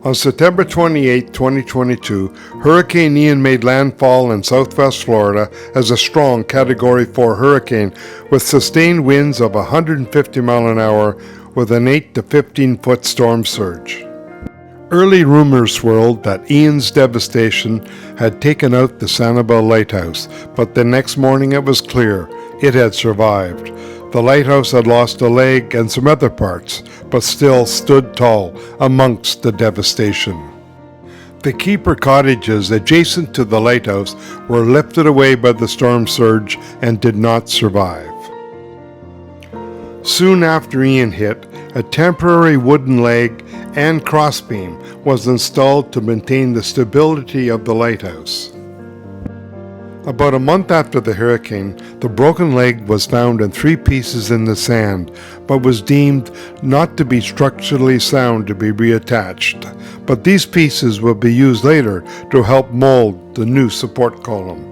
On September 28, 2022, Hurricane Ian made landfall in southwest Florida as a strong Category 4 hurricane with sustained winds of 150 miles an hour with an 8 to 15-foot storm surge. Early rumors swirled that Ian's devastation had taken out the Sanibel Lighthouse, but the next morning it was clear it had survived. The lighthouse had lost a leg and some other parts, but still stood tall amongst the devastation. The keeper cottages adjacent to the lighthouse were lifted away by the storm surge and did not survive. Soon after Ian hit, a temporary wooden leg and crossbeam was installed to maintain the stability of the lighthouse. About a month after the hurricane, the broken leg was found in 3 pieces in the sand, but was deemed not to be structurally sound to be reattached. But these pieces will be used later to help mold the new support column.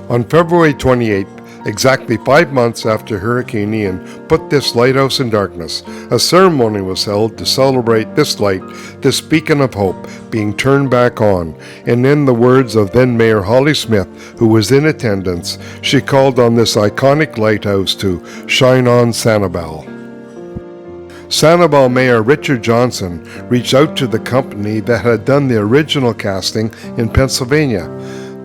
On February 28th, exactly 5 months after Hurricane Ian put this lighthouse in darkness, a ceremony was held to celebrate this light, this beacon of hope, being turned back on. And in the words of then Mayor Holly Smith, who was in attendance, she called on this iconic lighthouse to shine on Sanibel. Sanibel Mayor Richard Johnson reached out to the company that had done the original casting in Pennsylvania.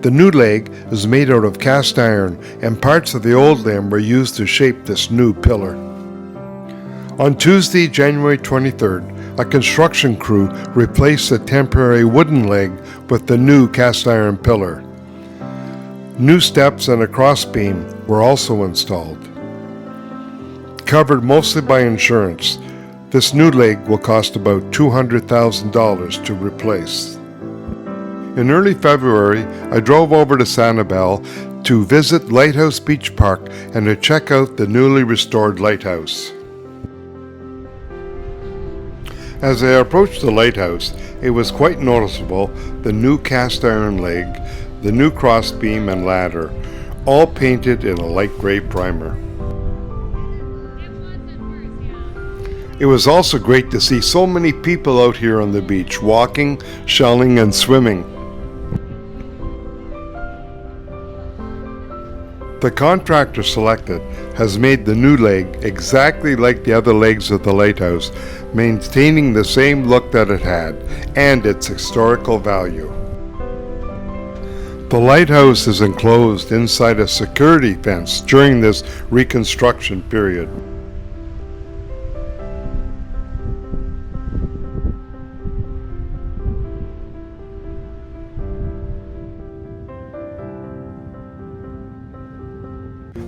The new leg is made out of cast iron, and parts of the old limb were used to shape this new pillar. On Tuesday, January 23rd, a construction crew replaced the temporary wooden leg with the new cast iron pillar. New steps and a crossbeam were also installed. Covered mostly by insurance, this new leg will cost about $200,000 to replace. In early February, I drove over to Sanibel to visit Lighthouse Beach Park and to check out the newly restored lighthouse. As I approached the lighthouse, it was quite noticeable: the new cast iron leg, the new crossbeam and ladder, all painted in a light gray primer. It was also great to see so many people out here on the beach, walking, shelling, and swimming. The contractor selected has made the new leg exactly like the other legs of the lighthouse, maintaining the same look that it had and its historical value. The lighthouse is enclosed inside a security fence during this reconstruction period.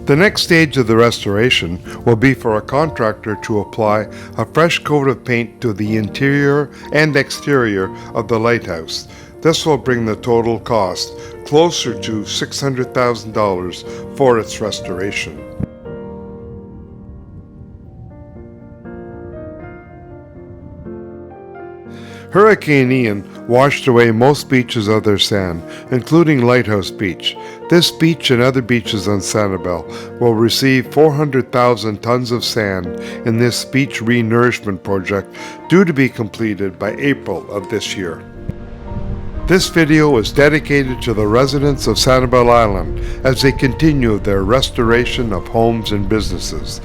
The next stage of the restoration will be for a contractor to apply a fresh coat of paint to the interior and exterior of the lighthouse. This will bring the total cost closer to $600,000 for its restoration. Hurricane Ian washed away most beaches of their sand, including Lighthouse Beach. This beach and other beaches on Sanibel will receive 400,000 tons of sand in this beach re-nourishment project, due to be completed by April of this year. This video is dedicated to the residents of Sanibel Island as they continue their restoration of homes and businesses.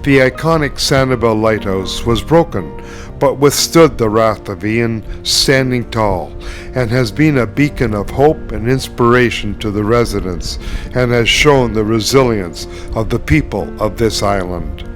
The iconic Sanibel Lighthouse was broken, but withstood the wrath of Ian, standing tall, and has been a beacon of hope and inspiration to the residents, and has shown the resilience of the people of this island.